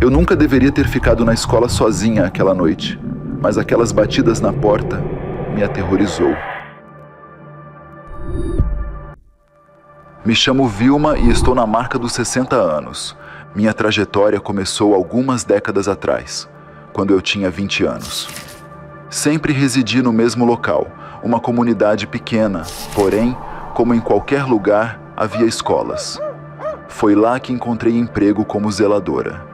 Eu nunca deveria ter ficado na escola sozinha aquela noite, mas aquelas batidas na porta me aterrorizou. Me chamo Vilma e estou na marca dos 60 anos. Minha trajetória começou algumas décadas atrás, quando eu tinha 20 anos. Sempre residi no mesmo local, uma comunidade pequena, porém, como em qualquer lugar, havia escolas. Foi lá que encontrei emprego como zeladora.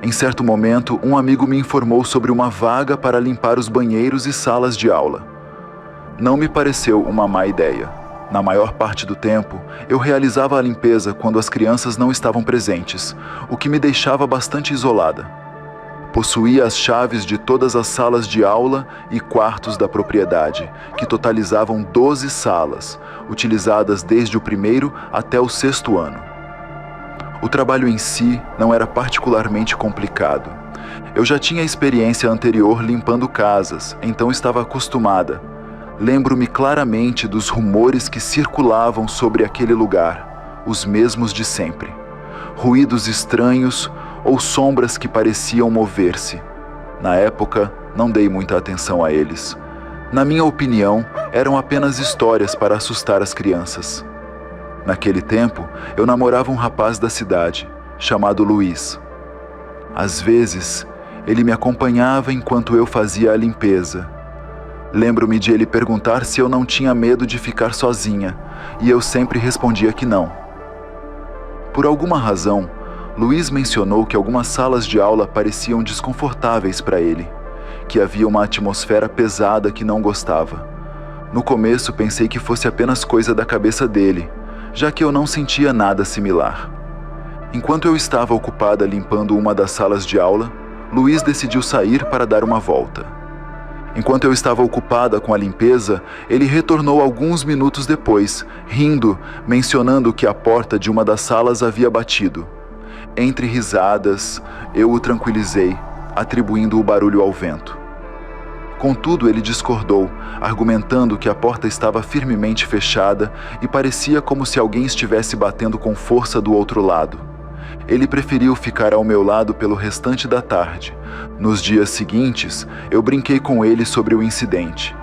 Em certo momento, um amigo me informou sobre uma vaga para limpar os banheiros e salas de aula. Não me pareceu uma má ideia. Na maior parte do tempo, eu realizava a limpeza quando as crianças não estavam presentes, o que me deixava bastante isolada. Possuía as chaves de todas as salas de aula e quartos da propriedade, que totalizavam 12 salas, utilizadas desde o 1º até o 6º ano. O trabalho em si não era particularmente complicado. Eu já tinha experiência anterior limpando casas, então estava acostumada. Lembro-me claramente dos rumores que circulavam sobre aquele lugar, os mesmos de sempre. Ruídos estranhos ou sombras que pareciam mover-se. Na época, não dei muita atenção a eles. Na minha opinião, eram apenas histórias para assustar as crianças. Naquele tempo, eu namorava um rapaz da cidade, chamado Luiz. Às vezes, ele me acompanhava enquanto eu fazia a limpeza. Lembro-me de ele perguntar se eu não tinha medo de ficar sozinha, e eu sempre respondia que não. Por alguma razão, Luiz mencionou que algumas salas de aula pareciam desconfortáveis para ele, que havia uma atmosfera pesada que não gostava. No começo pensei que fosse apenas coisa da cabeça dele, já que eu não sentia nada similar. Enquanto eu estava ocupada limpando uma das salas de aula, Luiz decidiu sair para dar uma volta. Enquanto eu estava ocupada com a limpeza, ele retornou alguns minutos depois, rindo, mencionando que a porta de uma das salas havia batido. Entre risadas, eu o tranquilizei, atribuindo o barulho ao vento. Contudo, ele discordou, argumentando que a porta estava firmemente fechada e parecia como se alguém estivesse batendo com força do outro lado. Ele preferiu ficar ao meu lado pelo restante da tarde. Nos dias seguintes, eu brinquei com ele sobre o incidente.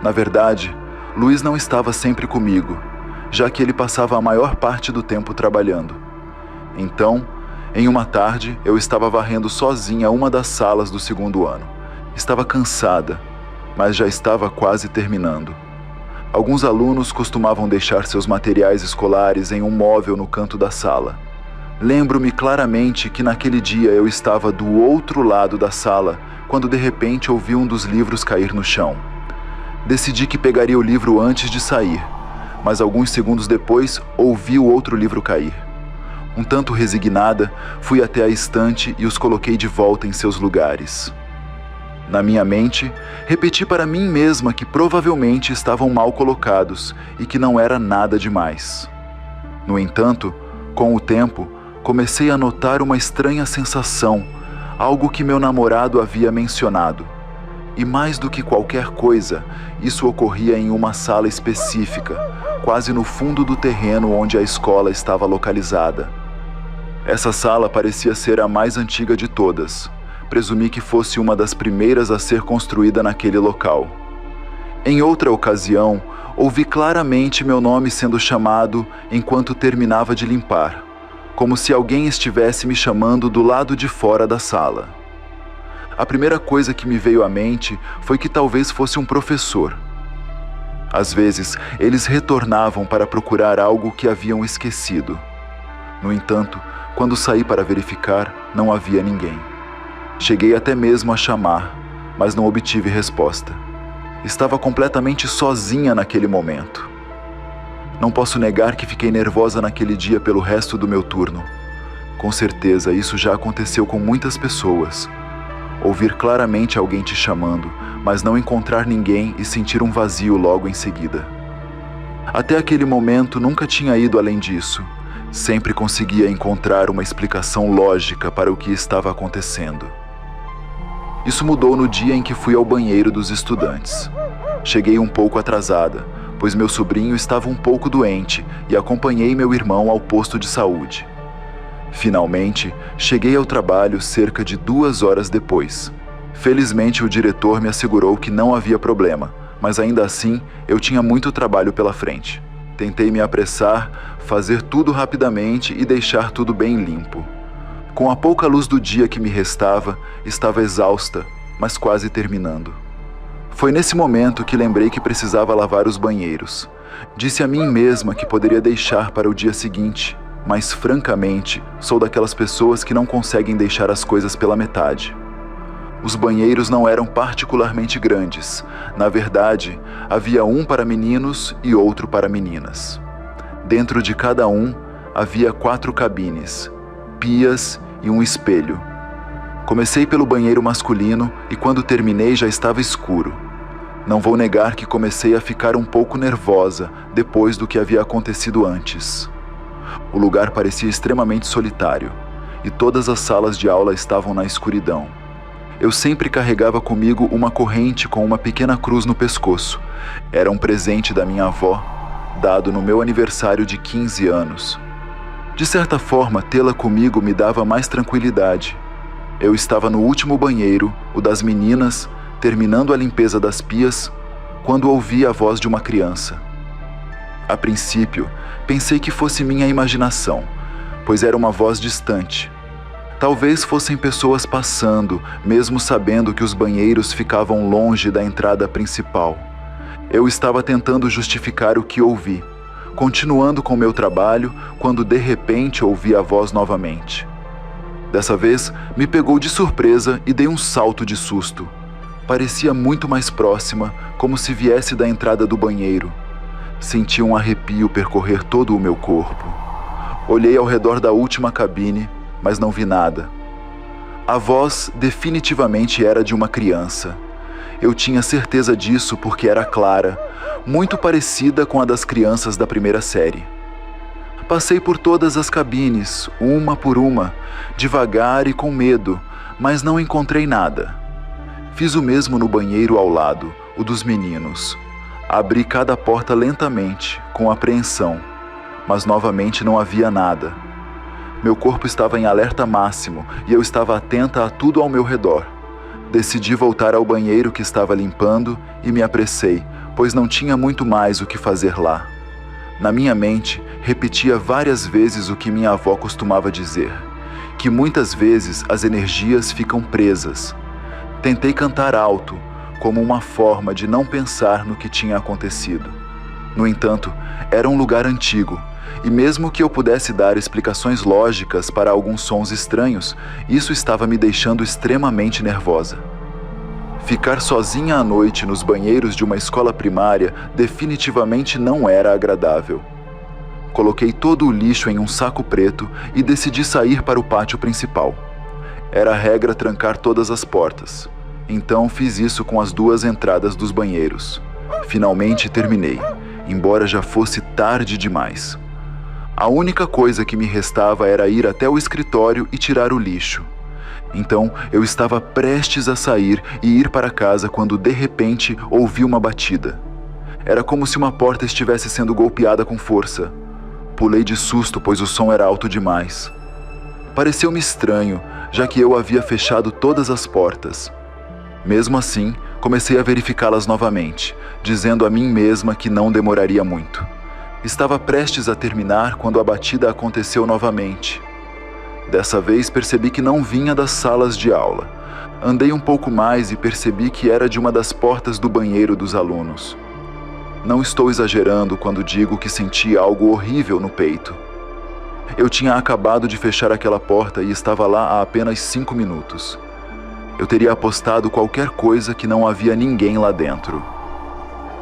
Na verdade, Luiz não estava sempre comigo, já que ele passava a maior parte do tempo trabalhando. Então, em uma tarde, eu estava varrendo sozinha uma das salas do 2º ano. Estava cansada, mas já estava quase terminando. Alguns alunos costumavam deixar seus materiais escolares em um móvel no canto da sala. Lembro-me claramente que naquele dia eu estava do outro lado da sala, quando de repente ouvi um dos livros cair no chão. Decidi que pegaria o livro antes de sair, mas alguns segundos depois ouvi o outro livro cair. Um tanto resignada, fui até a estante e os coloquei de volta em seus lugares. Na minha mente, repeti para mim mesma que provavelmente estavam mal colocados e que não era nada demais. No entanto, com o tempo, comecei a notar uma estranha sensação, algo que meu namorado havia mencionado. E mais do que qualquer coisa, isso ocorria em uma sala específica, quase no fundo do terreno onde a escola estava localizada. Essa sala parecia ser a mais antiga de todas. Presumi que fosse uma das primeiras a ser construída naquele local. Em outra ocasião, ouvi claramente meu nome sendo chamado enquanto terminava de limpar, como se alguém estivesse me chamando do lado de fora da sala. A primeira coisa que me veio à mente foi que talvez fosse um professor. Às vezes, eles retornavam para procurar algo que haviam esquecido. No entanto, quando saí para verificar, não havia ninguém. Cheguei até mesmo a chamar, mas não obtive resposta. Estava completamente sozinha naquele momento. Não posso negar que fiquei nervosa naquele dia pelo resto do meu turno. Com certeza, isso já aconteceu com muitas pessoas. Ouvir claramente alguém te chamando, mas não encontrar ninguém e sentir um vazio logo em seguida. Até aquele momento, nunca tinha ido além disso. Sempre conseguia encontrar uma explicação lógica para o que estava acontecendo. Isso mudou no dia em que fui ao banheiro dos estudantes. Cheguei um pouco atrasada, pois meu sobrinho estava um pouco doente e acompanhei meu irmão ao posto de saúde. Finalmente, cheguei ao trabalho cerca de 2 horas depois. Felizmente, o diretor me assegurou que não havia problema, mas ainda assim, eu tinha muito trabalho pela frente. Tentei me apressar, fazer tudo rapidamente e deixar tudo bem limpo. Com a pouca luz do dia que me restava, estava exausta, mas quase terminando. Foi nesse momento que lembrei que precisava lavar os banheiros. Disse a mim mesma que poderia deixar para o dia seguinte, mas francamente, sou daquelas pessoas que não conseguem deixar as coisas pela metade. Os banheiros não eram particularmente grandes. Na verdade, havia um para meninos e outro para meninas. Dentro de cada um, havia 4 cabines, pias e um espelho. Comecei pelo banheiro masculino e quando terminei já estava escuro. Não vou negar que comecei a ficar um pouco nervosa depois do que havia acontecido antes. O lugar parecia extremamente solitário e todas as salas de aula estavam na escuridão. Eu sempre carregava comigo uma corrente com uma pequena cruz no pescoço. Era um presente da minha avó, dado no meu aniversário de 15 anos. De certa forma, tê-la comigo me dava mais tranquilidade. Eu estava no último banheiro, o das meninas, terminando a limpeza das pias, quando ouvi a voz de uma criança. A princípio, pensei que fosse minha imaginação, pois era uma voz distante. Talvez fossem pessoas passando, mesmo sabendo que os banheiros ficavam longe da entrada principal. Eu estava tentando justificar o que ouvi, continuando com meu trabalho, quando de repente ouvi a voz novamente. Dessa vez, me pegou de surpresa e dei um salto de susto. Parecia muito mais próxima, como se viesse da entrada do banheiro. Senti um arrepio percorrer todo o meu corpo. Olhei ao redor da última cabine, mas não vi nada. A voz definitivamente era de uma criança. Eu tinha certeza disso porque era clara, muito parecida com a das crianças da primeira série. Passei por todas as cabines, uma por uma, devagar e com medo, mas não encontrei nada. Fiz o mesmo no banheiro ao lado, o dos meninos. Abri cada porta lentamente, com apreensão, mas novamente não havia nada. Meu corpo estava em alerta máximo e eu estava atenta a tudo ao meu redor. Decidi voltar ao banheiro que estava limpando e me apressei, pois não tinha muito mais o que fazer lá. Na minha mente, repetia várias vezes o que minha avó costumava dizer, que muitas vezes as energias ficam presas. Tentei cantar alto, como uma forma de não pensar no que tinha acontecido. No entanto, era um lugar antigo, e mesmo que eu pudesse dar explicações lógicas para alguns sons estranhos, isso estava me deixando extremamente nervosa. Ficar sozinha à noite nos banheiros de uma escola primária definitivamente não era agradável. Coloquei todo o lixo em um saco preto e decidi sair para o pátio principal. Era regra trancar todas as portas, então fiz isso com as 2 entradas dos banheiros. Finalmente terminei, embora já fosse tarde demais. A única coisa que me restava era ir até o escritório e tirar o lixo. Então, eu estava prestes a sair e ir para casa quando, de repente, ouvi uma batida. Era como se uma porta estivesse sendo golpeada com força. Pulei de susto, pois o som era alto demais. Pareceu-me estranho, já que eu havia fechado todas as portas. Mesmo assim, comecei a verificá-las novamente, dizendo a mim mesma que não demoraria muito. Estava prestes a terminar quando a batida aconteceu novamente. Dessa vez percebi que não vinha das salas de aula. Andei um pouco mais e percebi que era de uma das portas do banheiro dos alunos. Não estou exagerando quando digo que senti algo horrível no peito. Eu tinha acabado de fechar aquela porta e estava lá há apenas 5 minutos. Eu teria apostado qualquer coisa que não havia ninguém lá dentro.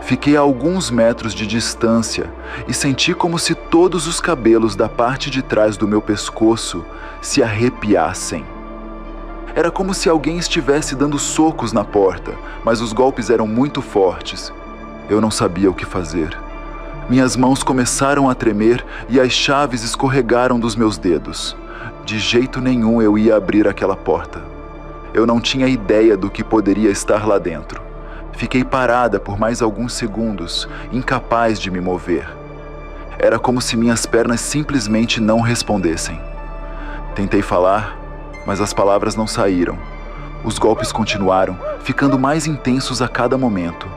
Fiquei a alguns metros de distância e senti como se todos os cabelos da parte de trás do meu pescoço se arrepiassem. Era como se alguém estivesse dando socos na porta, mas os golpes eram muito fortes. Eu não sabia o que fazer. Minhas mãos começaram a tremer e as chaves escorregaram dos meus dedos. De jeito nenhum eu ia abrir aquela porta. Eu não tinha ideia do que poderia estar lá dentro. Fiquei parada por mais alguns segundos, incapaz de me mover. Era como se minhas pernas simplesmente não respondessem. Tentei falar, mas as palavras não saíram. Os golpes continuaram, ficando mais intensos a cada momento.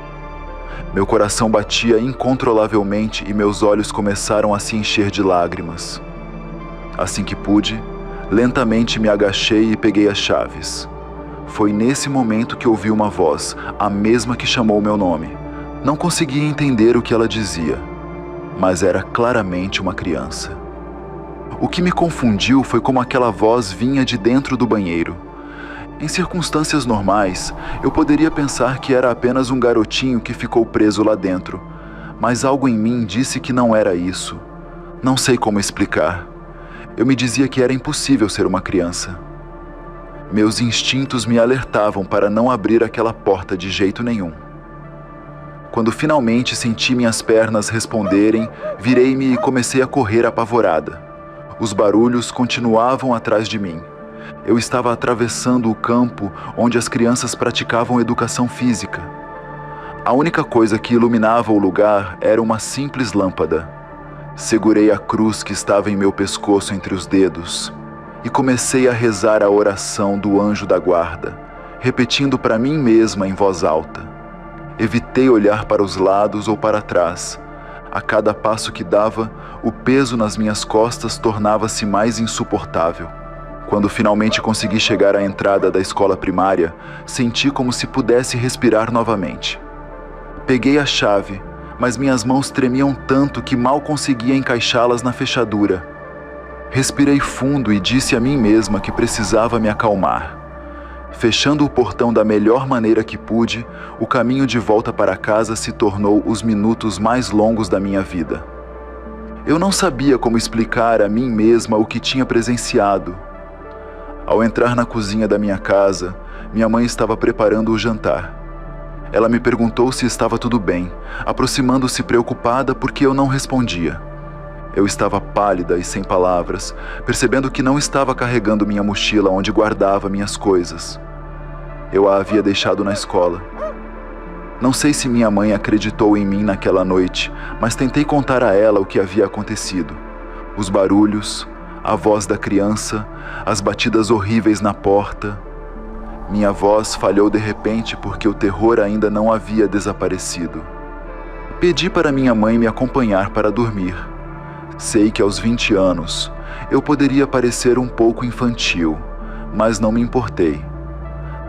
Meu coração batia incontrolavelmente e meus olhos começaram a se encher de lágrimas. Assim que pude, lentamente me agachei e peguei as chaves. Foi nesse momento que ouvi uma voz, a mesma que chamou meu nome. Não conseguia entender o que ela dizia, mas era claramente uma criança. O que me confundiu foi como aquela voz vinha de dentro do banheiro. Em circunstâncias normais, eu poderia pensar que era apenas um garotinho que ficou preso lá dentro, mas algo em mim disse que não era isso. Não sei como explicar. Eu me dizia que era impossível ser uma criança. Meus instintos me alertavam para não abrir aquela porta de jeito nenhum. Quando finalmente senti minhas pernas responderem, virei-me e comecei a correr apavorada. Os barulhos continuavam atrás de mim. Eu estava atravessando o campo onde as crianças praticavam educação física. A única coisa que iluminava o lugar era uma simples lâmpada. Segurei a cruz que estava em meu pescoço entre os dedos e comecei a rezar a oração do anjo da guarda, repetindo para mim mesma em voz alta. Evitei olhar para os lados ou para trás. A cada passo que dava, o peso nas minhas costas tornava-se mais insuportável. Quando finalmente consegui chegar à entrada da escola primária, senti como se pudesse respirar novamente. Peguei a chave, mas minhas mãos tremiam tanto que mal conseguia encaixá-las na fechadura. Respirei fundo e disse a mim mesma que precisava me acalmar. Fechando o portão da melhor maneira que pude, o caminho de volta para casa se tornou os minutos mais longos da minha vida. Eu não sabia como explicar a mim mesma o que tinha presenciado. Ao entrar na cozinha da minha casa, minha mãe estava preparando o jantar. Ela me perguntou se estava tudo bem, aproximando-se preocupada porque eu não respondia. Eu estava pálida e sem palavras, percebendo que não estava carregando minha mochila onde guardava minhas coisas. Eu a havia deixado na escola. Não sei se minha mãe acreditou em mim naquela noite, mas tentei contar a ela o que havia acontecido. Os barulhos, a voz da criança, as batidas horríveis na porta. Minha voz falhou de repente porque o terror ainda não havia desaparecido. Pedi para minha mãe me acompanhar para dormir. Sei que aos 20 anos eu poderia parecer um pouco infantil, mas não me importei.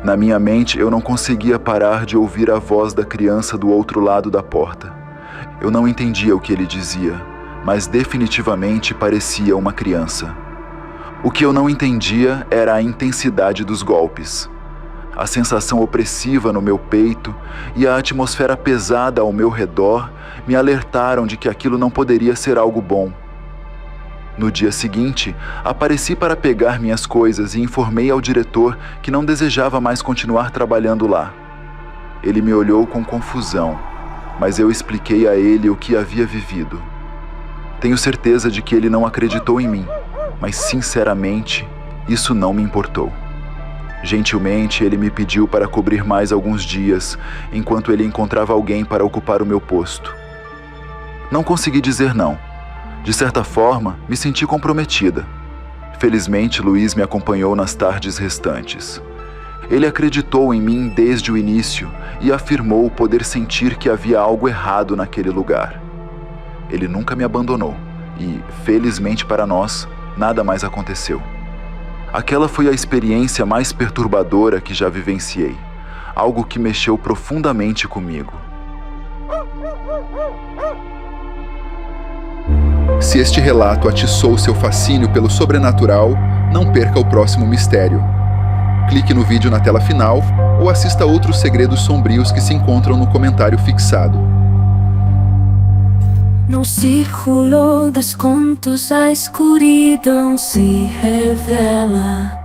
Na minha mente eu não conseguia parar de ouvir a voz da criança do outro lado da porta. Eu não entendia o que ele dizia, mas definitivamente parecia uma criança. O que eu não entendia era a intensidade dos golpes. A sensação opressiva no meu peito e a atmosfera pesada ao meu redor me alertaram de que aquilo não poderia ser algo bom. No dia seguinte, apareci para pegar minhas coisas e informei ao diretor que não desejava mais continuar trabalhando lá. Ele me olhou com confusão, mas eu expliquei a ele o que havia vivido. Tenho certeza de que ele não acreditou em mim, mas sinceramente, isso não me importou. Gentilmente, ele me pediu para cobrir mais alguns dias, enquanto ele encontrava alguém para ocupar o meu posto. Não consegui dizer não. De certa forma, me senti comprometida. Felizmente, Luiz me acompanhou nas tardes restantes. Ele acreditou em mim desde o início e afirmou poder sentir que havia algo errado naquele lugar. Ele nunca me abandonou e, felizmente para nós, nada mais aconteceu. Aquela foi a experiência mais perturbadora que já vivenciei, algo que mexeu profundamente comigo. Se este relato atiçou seu fascínio pelo sobrenatural, não perca o próximo mistério. Clique no vídeo na tela final ou assista outros segredos sombrios que se encontram no comentário fixado. No círculo dos contos a escuridão se revela.